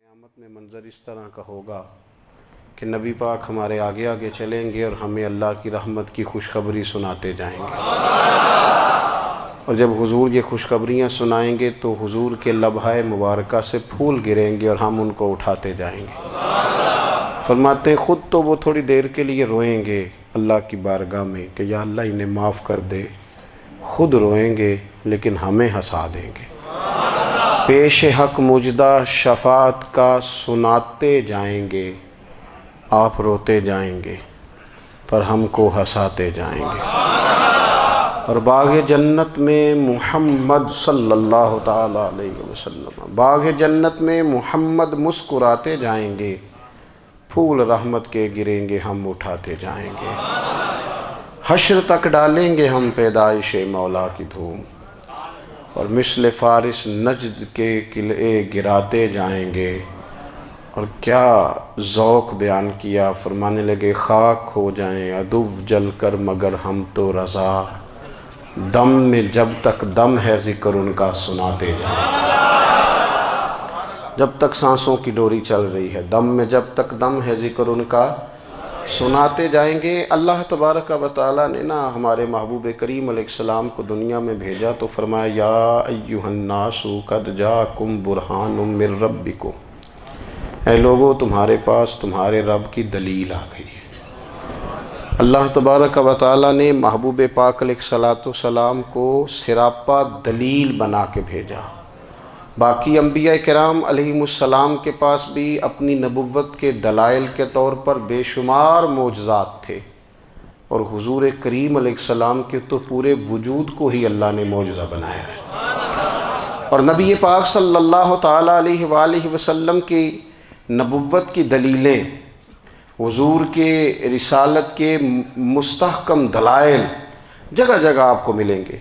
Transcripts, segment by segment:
قیامت میں منظر اس طرح کا ہوگا کہ نبی پاک ہمارے آگے آگے چلیں گے اور ہمیں اللہ کی رحمت کی خوشخبری سناتے جائیں گے، اور جب حضور یہ خوشخبریاں سنائیں گے تو حضور کے لبھائے مبارکہ سے پھول گریں گے اور ہم ان کو اٹھاتے جائیں گے۔ فرماتے ہیں خود تو وہ تھوڑی دیر کے لیے روئیں گے اللہ کی بارگاہ میں کہ یا اللہ انہیں معاف کر دے، خود روئیں گے لیکن ہمیں ہنسا دیں گے۔ پیش حق مجدہ شفاعت کا سناتے جائیں گے، آپ روتے جائیں گے پر ہم کو ہنساتے جائیں گے۔ اور باغ جنت میں محمد صلی اللہ تعالیٰ علیہ وسلم، باغ جنت میں محمد مسکراتے جائیں گے، پھول رحمت کے گریں گے ہم اٹھاتے جائیں گے۔ حشر تک ڈالیں گے ہم پیدائش مولا کی دھوم، اور مثل فارس نجد کے قلعے گراتے جائیں گے۔ اور کیا ذوق بیان کیا، فرمانے لگے خاک ہو جائیں عدو جل کر مگر ہم تو رضا، دم میں جب تک دم ہے ذکر ان کا سناتے جائیں گے۔ جب تک سانسوں کی ڈوری چل رہی ہے، دم میں جب تک دم ہے ذکر ان کا سناتے جائیں گے۔ اللہ تبارک و تعالیٰ نے ہمارے محبوب کریم علیہ السلام کو دنیا میں بھیجا تو فرمایا یا ایھا الناس قد جاءکم برہان من ربکم، اے لوگو تمہارے پاس تمہارے رب کی دلیل آ گئی ہے۔ اللہ تبارک و تعالیٰ نے محبوب پاک علیہ السلام کو سراپا دلیل بنا کے بھیجا۔ باقی انبیاء کرام علیہم السلام کے پاس بھی اپنی نبوت کے دلائل کے طور پر بے شمار معجزات تھے، اور حضور کریم علیہ السلام کے تو پورے وجود کو ہی اللہ نے معجزہ بنایا ہے۔ اور نبی پاک صلی اللہ تعالیٰ علیہ وآلہ وسلم کی نبوت کی دلیلیں، حضور کے رسالت کے مستحکم دلائل جگہ جگہ آپ کو ملیں گے۔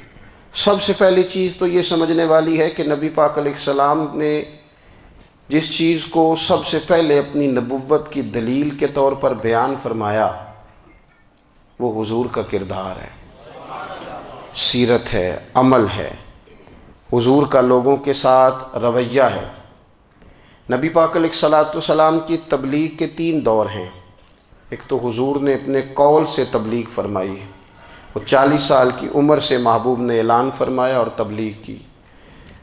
سب سے پہلی چیز تو یہ سمجھنے والی ہے کہ نبی پاک علیہ السلام نے جس چیز کو سب سے پہلے اپنی نبوت کی دلیل کے طور پر بیان فرمایا وہ حضور کا کردار ہے، سیرت ہے، عمل ہے، حضور کا لوگوں کے ساتھ رویہ ہے۔ نبی پاک علیہ السلام کی تبلیغ کے 3 دور ہیں۔ ایک تو حضور نے اپنے قول سے تبلیغ فرمائی ہے، وہ 40 سال کی عمر سے محبوب نے اعلان فرمایا اور تبلیغ کی۔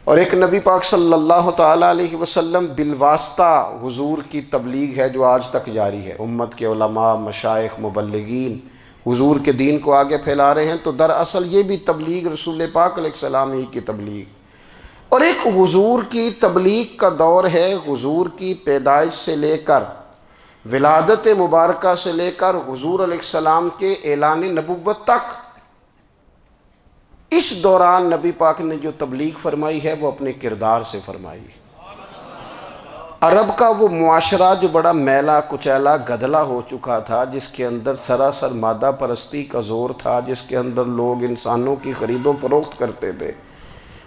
اور ایک نبی پاک صلی اللہ تعالیٰ علیہ وسلم بالواسطہ حضور کی تبلیغ ہے جو آج تک جاری ہے۔ امت کے علماء، مشائخ، مبلغین حضور کے دین کو آگے پھیلا رہے ہیں، تو دراصل یہ بھی تبلیغ رسول پاک علیہ السلام ہی کی تبلیغ۔ اور ایک حضور کی تبلیغ کا دور ہے، حضور کی پیدائش سے لے کر ولادت مبارکہ سے لے کر حضور علیہ السلام کے اعلان نبوت تک۔ اس دوران نبی پاک نے جو تبلیغ فرمائی ہے وہ اپنے کردار سے فرمائی ہے۔ عرب کا وہ معاشرہ جو بڑا میلا کچیلا گدلا ہو چکا تھا، جس کے اندر سراسر مادہ پرستی کا زور تھا، جس کے اندر لوگ انسانوں کی خرید و فروخت کرتے تھے،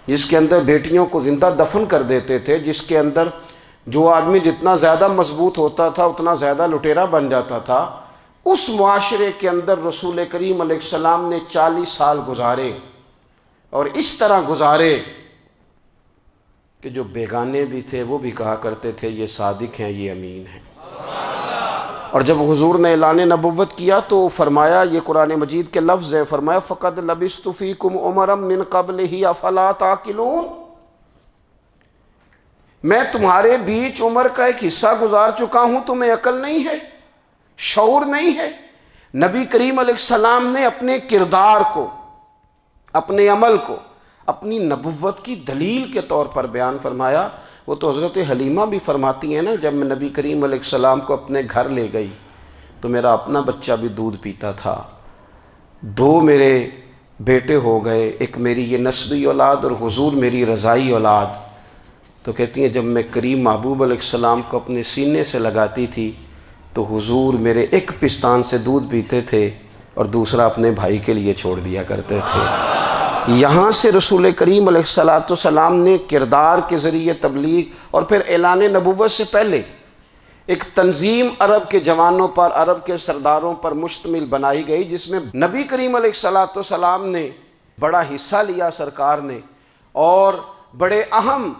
جس کے اندر بیٹیوں کو زندہ دفن کر دیتے تھے، جس کے اندر جو آدمی جتنا زیادہ مضبوط ہوتا تھا اتنا زیادہ لٹیرا بن جاتا تھا، اس معاشرے کے اندر رسول کریم علیہ السلام نے 40 سال گزارے، اور اس طرح گزارے کہ جو بیگانے بھی تھے وہ بھی کہا کرتے تھے یہ صادق ہیں، یہ امین ہیں۔ اور جب حضور نے اعلان نبوت کیا تو فرمایا، یہ قرآن مجید کے لفظ ہے، فرمایا فَقَدْ لَبِثْتُ فِيكُمْ عُمَرًا مِّن قَبْلِهِ أَفَلَا تَعْقِلُونَ، میں تمہارے بیچ عمر کا ایک حصہ گزار چکا ہوں، تمہیں عقل نہیں ہے، شعور نہیں ہے۔ نبی کریم علیہ السلام نے اپنے کردار کو، اپنے عمل کو اپنی نبوت کی دلیل کے طور پر بیان فرمایا۔ وہ تو حضرت حلیمہ بھی فرماتی ہیں نا، جب میں نبی کریم علیہ السلام کو اپنے گھر لے گئی تو میرا اپنا بچہ بھی دودھ پیتا تھا، 2 میرے بیٹے ہو گئے، ایک میری یہ نسبی اولاد اور حضور میری رضائی اولاد۔ تو کہتی ہیں جب میں کریم محبوب علیہ السلام کو اپنے سینے سے لگاتی تھی تو حضور میرے ایک پستان سے دودھ پیتے تھے اور دوسرا اپنے بھائی کے لیے چھوڑ دیا کرتے تھے۔ یہاں سے رسول کریم علیہ السلام نے کردار کے ذریعے تبلیغ، اور پھر اعلان نبوت سے پہلے ایک تنظیم عرب کے جوانوں پر، عرب کے سرداروں پر مشتمل بنائی گئی، جس میں نبی کریم علیہ السلام نے بڑا حصہ لیا سرکار نے، اور بڑے اہم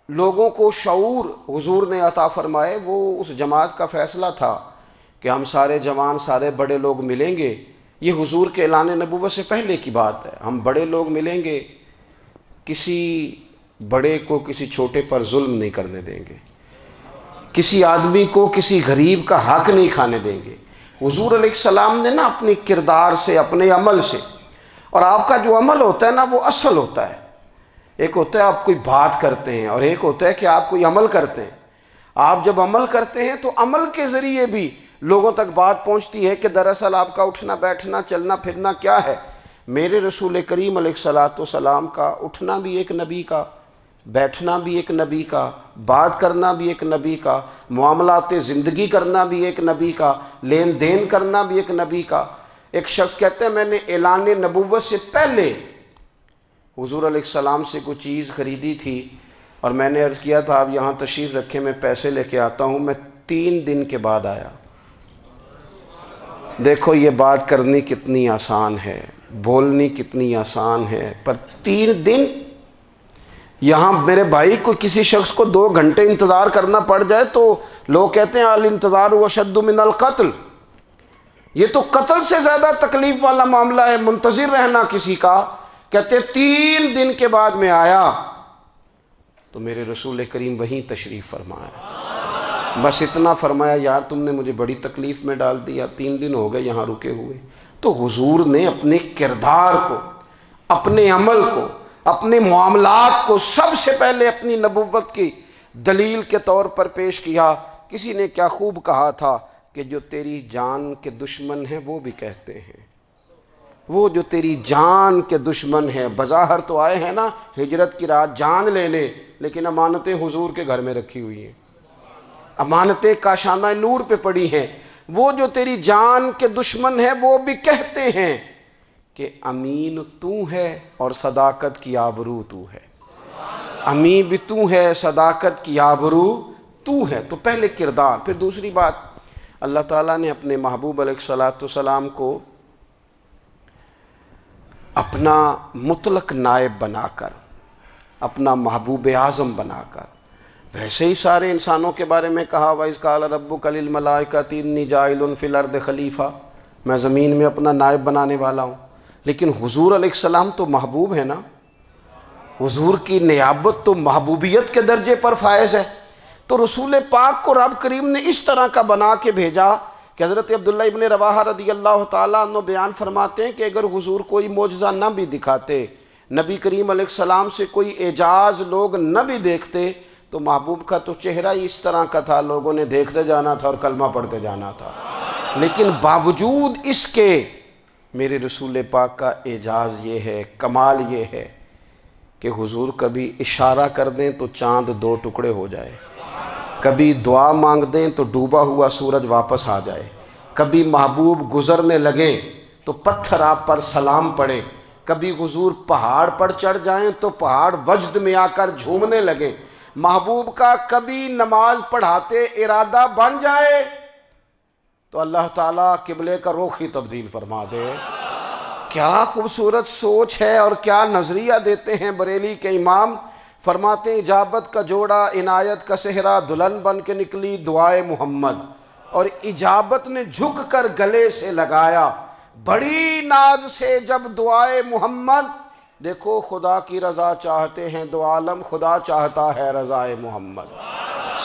لوگوں کو شعور حضور نے عطا فرمائے، وہ اس جماعت کا فیصلہ تھا کہ ہم سارے جوان، سارے بڑے لوگ ملیں گے۔ یہ حضور کے اعلان نبوت سے پہلے کی بات ہے، ہم بڑے لوگ ملیں گے، کسی بڑے کو کسی چھوٹے پر ظلم نہیں کرنے دیں گے، کسی آدمی کو کسی غریب کا حق نہیں کھانے دیں گے۔ حضور علیہ السلام نے نا اپنی کردار سے، اپنے عمل سے، اور آپ کا جو عمل ہوتا ہے نا وہ اصل ہوتا ہے۔ ایک ہوتا ہے آپ کوئی بات کرتے ہیں اور ایک ہوتا ہے کہ آپ کوئی عمل کرتے ہیں۔ آپ جب عمل کرتے ہیں تو عمل کے ذریعے بھی لوگوں تک بات پہنچتی ہے کہ دراصل آپ کا اٹھنا بیٹھنا چلنا پھرنا کیا ہے۔ میرے رسول کریم علیہ الصلاۃ والسلام کا اٹھنا بھی ایک نبی کا، بیٹھنا بھی ایک نبی کا، بات کرنا بھی ایک نبی کا، معاملات زندگی کرنا بھی ایک نبی کا، لین دین کرنا بھی ایک نبی کا۔ ایک شخص کہتے ہیں میں نے اعلان نبوت سے پہلے حضور علیہ السلام سے کوئی چیز خریدی تھی اور میں نے عرض کیا تھا آپ یہاں تشریف رکھیں، میں پیسے لے کے آتا ہوں۔ میں 3 دن کے بعد آیا۔ دیکھو یہ بات کرنی کتنی آسان ہے، بولنی کتنی آسان ہے، پر 3 دن یہاں میرے بھائی کو کسی شخص کو 2 گھنٹے انتظار کرنا پڑ جائے تو لوگ کہتے ہیں الانتظار اشد من القتل، یہ تو قتل سے زیادہ تکلیف والا معاملہ ہے منتظر رہنا کسی کا۔ کہتے 3 دن کے بعد میں آیا تو میرے رسول کریم وہیں تشریف فرمایا، بس اتنا فرمایا یار تم نے مجھے بڑی تکلیف میں ڈال دیا، 3 دن ہو گئے یہاں رکے ہوئے۔ تو حضور نے اپنے کردار کو، اپنے عمل کو، اپنے معاملات کو سب سے پہلے اپنی نبوت کی دلیل کے طور پر پیش کیا۔ کسی نے کیا خوب کہا تھا کہ جو تیری جان کے دشمن ہیں وہ بھی کہتے ہیں، وہ جو تیری جان کے دشمن ہیں، بظاہر تو آئے ہیں نا ہجرت کی رات جان لے لے، لیکن امانتیں حضور کے گھر میں رکھی ہوئی ہیں، امانتیں کاشانہ نور پہ پڑی ہیں۔ وہ جو تیری جان کے دشمن ہیں وہ بھی کہتے ہیں کہ امین تو ہے اور صداقت کی آبرو تو ہے، امین بھی تو ہے، صداقت کی آبرو تو ہے۔ تو پہلے کردار، پھر دوسری بات، اللہ تعالیٰ نے اپنے محبوب علیہ الصلاۃ والسلام کو اپنا مطلق نائب بنا کر، اپنا محبوب اعظم بنا کر، ویسے ہی سارے انسانوں کے بارے میں کہا وَإِذْ قَالَ رَبُّكَ لِلْمَلَائِكَةِ إِنِّي جَاعِلٌ فِي الْأَرْضِ خلیفہ، میں زمین میں اپنا نائب بنانے والا ہوں۔ لیکن حضور علیہ السلام تو محبوب ہے نا، حضور کی نیابت تو محبوبیت کے درجے پر فائز ہے۔ تو رسول پاک کو رب کریم نے اس طرح کا بنا کے بھیجا کہ حضرت عبداللہ ابن رواحہ رضی اللہ تعالیٰ عنہ بیان فرماتے ہیں کہ اگر حضور کوئی معجزہ نہ بھی دکھاتے، نبی کریم علیہ السلام سے کوئی اعجاز لوگ نہ بھی دیکھتے، تو محبوب کا تو چہرہ ہی اس طرح کا تھا، لوگوں نے دیکھتے جانا تھا اور کلمہ پڑھتے جانا تھا۔ لیکن باوجود اس کے میرے رسول پاک کا اعجاز یہ ہے، کمال یہ ہے کہ حضور کبھی اشارہ کر دیں تو چاند 2 ٹکڑے ہو جائے، کبھی دعا مانگ دیں تو ڈوبا ہوا سورج واپس آ جائے، کبھی محبوب گزرنے لگیں تو پتھر آپ پر سلام پڑے، کبھی حضور پہاڑ پر چڑھ جائیں تو پہاڑ وجد میں آ کر جھومنے لگیں، محبوب کا کبھی نماز پڑھاتے ارادہ بن جائے تو اللہ تعالیٰ قبلے کا رخ ہی تبدیل فرما دے۔ کیا خوبصورت سوچ ہے اور کیا نظریہ دیتے ہیں بریلی کے امام۔ فرماتے ہیں اجابت کا جوڑا عنایت کا صحرا، دلہن بن کے نکلی دعائے محمد، اور اجابت نے جھک کر گلے سے لگایا بڑی ناز سے جب دعائے محمد۔ دیکھو خدا کی رضا چاہتے ہیں دو عالم، خدا چاہتا ہے رضائے محمد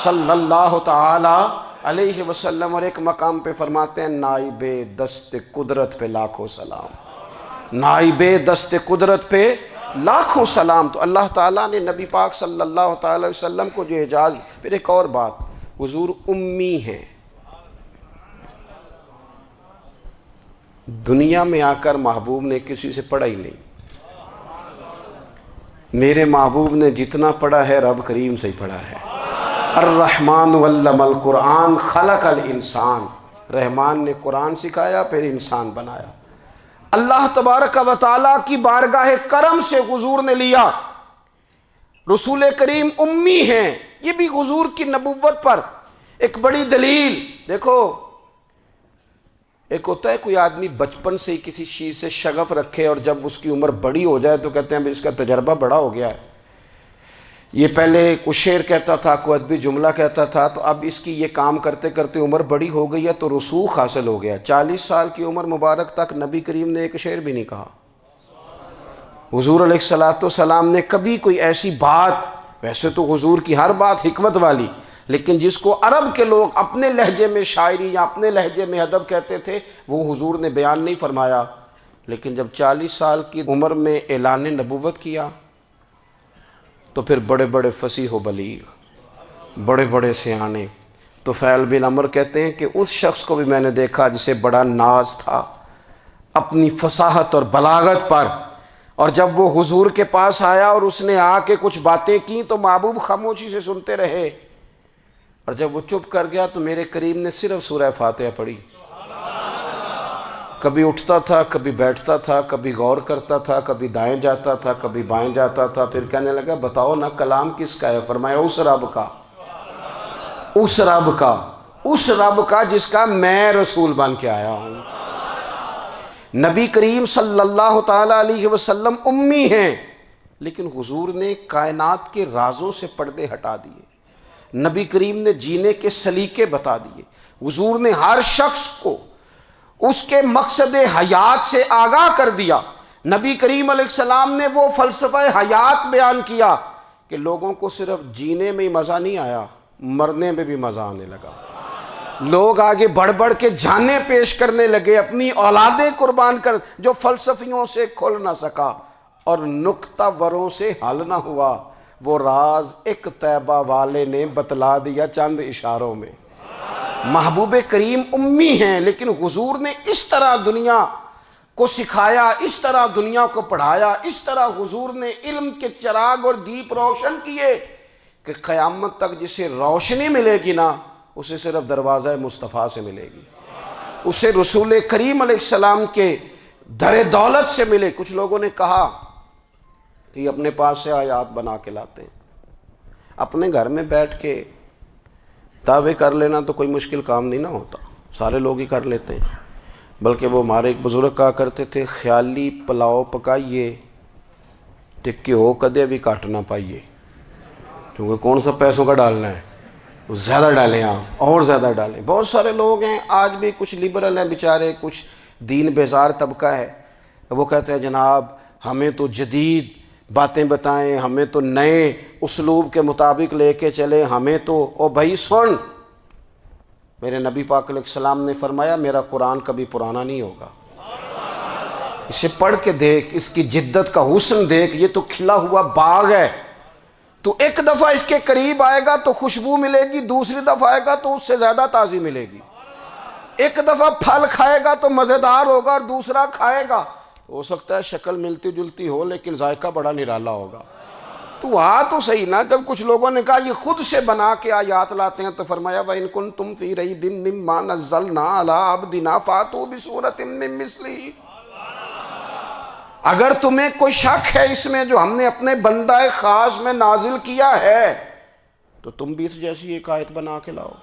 صلی اللہ تعالی علیہ وسلم۔ اور ایک مقام پہ فرماتے ہیں نائب دست قدرت پہ لاکھوں سلام، نائب دست قدرت پہ لاکھوں سلام۔ تو اللہ تعالیٰ نے نبی پاک صلی اللہ تعالی علیہ وسلم کو جو اعجاز۔ پھر ایک اور بات، حضور امی ہیں، دنیا میں آ کر محبوب نے کسی سے پڑھا ہی نہیں۔ میرے محبوب نے جتنا پڑھا ہے رب کریم سے ہی پڑھا ہے۔ الرحمن علم القرآن خلق الانسان، رحمان نے قرآن سکھایا پھر انسان بنایا۔ اللہ تبارک و تعالیٰ کی بارگاہ کرم سے حضور نے لیا۔ رسول کریم امی ہیں، یہ بھی حضور کی نبوت پر ایک بڑی دلیل۔ دیکھو ایک ہوتا ہے کوئی آدمی بچپن سے کسی چیز سے شغف رکھے اور جب اس کی عمر بڑی ہو جائے تو کہتے ہیں اس کا تجربہ بڑا ہو گیا ہے، یہ پہلے کچھ شعر کہتا تھا، کوئی ادبی جملہ کہتا تھا، تو اب اس کی یہ کام کرتے کرتے عمر بڑی ہو گئی ہے تو رسوخ حاصل ہو گیا۔ 40 سال کی عمر مبارک تک نبی کریم نے ایک شعر بھی نہیں کہا۔ حضور علیہ السلام نے کبھی کوئی ایسی بات، ویسے تو حضور کی ہر بات حکمت والی، لیکن جس کو عرب کے لوگ اپنے لہجے میں شاعری یا اپنے لہجے میں ادب کہتے تھے، وہ حضور نے بیان نہیں فرمایا۔ لیکن جب 40 سال کی عمر میں اعلان نبوت کیا تو پھر بڑے بڑے فصیح و بلیغ، بڑے بڑے سیانے طفیل بن عمر کہتے ہیں کہ اس شخص کو بھی میں نے دیکھا جسے بڑا ناز تھا اپنی فصاحت اور بلاغت پر، اور جب وہ حضور کے پاس آیا اور اس نے آ کے کچھ باتیں کی تو محبوب خاموشی سے سنتے رہے، اور جب وہ چپ کر گیا تو میرے کریم نے صرف سورہ فاتحہ پڑھی۔ کبھی اٹھتا تھا، کبھی بیٹھتا تھا، کبھی غور کرتا تھا، کبھی دائیں جاتا تھا، کبھی بائیں جاتا تھا، پھر کہنے لگا بتاؤ نا کلام کس کا ہے؟ فرمایا اس رب کا، اس رب کا، اس رب کا جس کا میں رسول بن کے آیا ہوں۔ نبی کریم صلی اللہ تعالیٰ علیہ وسلم امی ہیں، لیکن حضور نے کائنات کے رازوں سے پردے ہٹا دیے، نبی کریم نے جینے کے سلیقے بتا دیے، حضور نے ہر شخص کو اس کے مقصد حیات سے آگاہ کر دیا۔ نبی کریم علیہ السلام نے وہ فلسفہ حیات بیان کیا کہ لوگوں کو صرف جینے میں ہی مزہ نہیں آیا، مرنے میں بھی مزہ آنے لگا۔ لوگ آگے بڑھ بڑھ کے جانیں پیش کرنے لگے، اپنی اولادیں قربان کر، جو فلسفیوں سے کھل نہ سکا اور نکتہ وروں سے حل نہ ہوا، وہ راز ایک طیبہ والے نے بتلا دیا چند اشاروں میں۔ محبوب کریم امی ہیں، لیکن حضور نے اس طرح دنیا کو سکھایا، اس طرح دنیا کو پڑھایا، اس طرح حضور نے علم کے چراغ اور دیپ روشن کیے کہ قیامت تک جسے روشنی ملے گی نا، اسے صرف دروازہ مصطفیٰ سے ملے گی، اسے رسول کریم علیہ السلام کے در دولت سے ملے۔ کچھ لوگوں نے کہا کہ یہ اپنے پاس سے آیات بنا کے لاتے ہیں، اپنے گھر میں بیٹھ کے دعوے کر لینا تو کوئی مشکل کام نہیں نہ ہوتا، سارے لوگ ہی کر لیتے ہیں۔ بلکہ وہ ہمارے ایک بزرگ کہا کرتے تھے، خیالی پلاؤ پکائیے ٹکی ہو کدے بھی کاٹ نہ پائیے، کیونکہ کون سا پیسوں کا ڈالنا ہے، زیادہ ڈالیں آپ اور زیادہ ڈالیں۔ بہت سارے لوگ ہیں آج بھی، کچھ لبرل ہیں بیچارے، کچھ دین بیزار طبقہ ہے، وہ کہتے ہیں جناب ہمیں تو جدید باتیں بتائیں، ہمیں تو نئے اسلوب کے مطابق لے کے چلے، ہمیں تو او بھائی سن، میرے نبی پاک علیہ السلام نے فرمایا میرا قرآن کبھی پرانا نہیں ہوگا، اسے پڑھ کے دیکھ، اس کی جدت کا حسن دیکھ، یہ تو کھلا ہوا باغ ہے، تو ایک دفعہ اس کے قریب آئے گا تو خوشبو ملے گی، دوسری دفعہ آئے گا تو اس سے زیادہ تازی ملے گی، ایک دفعہ پھل کھائے گا تو مزیدار ہوگا اور دوسرا کھائے گا ہو سکتا ہے شکل ملتی جلتی ہو لیکن ذائقہ بڑا نرالا ہوگا۔ تو تو صحیح نا، جب کچھ لوگوں نے کہا یہ خود سے بنا کے آیات لاتے ہیں تو فرمایا وَإِن كُنتُمْ فِي رَيْبٍ مِّمَّا نَزَّلْنَا عَلَىٰ عَبْدِنَا فَأْتُوا بِسُورَةٍ مِّن مِّثْلِهِ، اگر تمہیں کوئی شک ہے اس میں جو ہم نے اپنے بندہ خاص میں نازل کیا ہے تو تم بھی اس جیسی ایک آیت بنا کے لاؤ۔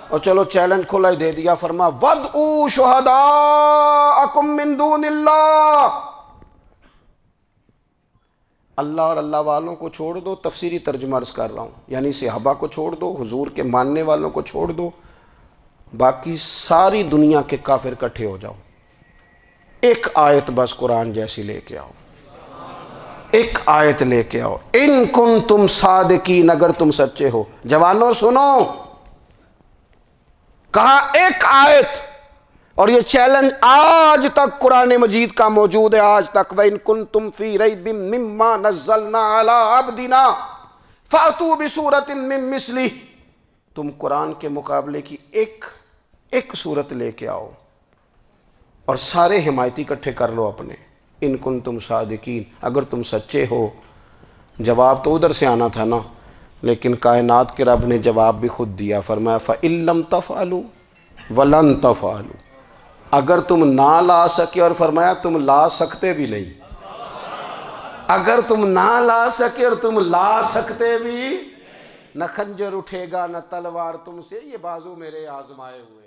اور چلو چیلنج کھلا ہی دے دیا، فرما وَادْعُوا شُهَدَاءَكُم مِّن دُونِ اللَّهِ، اللہ اور اللہ والوں کو چھوڑ دو، تفسیری ترجمہ عرض کر رہا ہوں، یعنی صحابہ کو چھوڑ دو، حضور کے ماننے والوں کو چھوڑ دو، باقی ساری دنیا کے کافر اکٹھے ہو جاؤ، ایک آیت بس قرآن جیسی لے کے آؤ، ایک آیت لے کے آؤ، ان کنتم صادقین، اگر تم سچے ہو۔ جوانوں سنو، کہا ایک آیت، اور یہ چیلنج آج تک قرآن مجید کا موجود ہے، آج تک وَإِن كُنتُمْ فِي رَيْبٍ مِّمَّا نَزَّلْنَا عَلَىٰ عَبْدِنَا فَأْتُوا بِسُورَةٍ مِّن مِّثْلِهِ، تم قرآن کے مقابلے کی ایک صورت لے کے آؤ اور سارے حمایتی اکٹھے کر لو اپنے، ان کنتم صادقین، اگر تم سچے ہو۔ جواب تو ادھر سے آنا تھا نا، لیکن کائنات کے رب نے جواب بھی خود دیا، فرمایا فَإِن لَّمْ تَفْعَلُوا وَلَن تَفْعَلُوا، اگر تم نہ لا سکے، اور فرمایا تم لا سکتے بھی نہیں، اگر تم نہ لا سکے اور تم لا سکتے بھی، نہ خنجر اٹھے گا نہ تلوار تم سے، یہ بازو میرے آزمائے ہوئے۔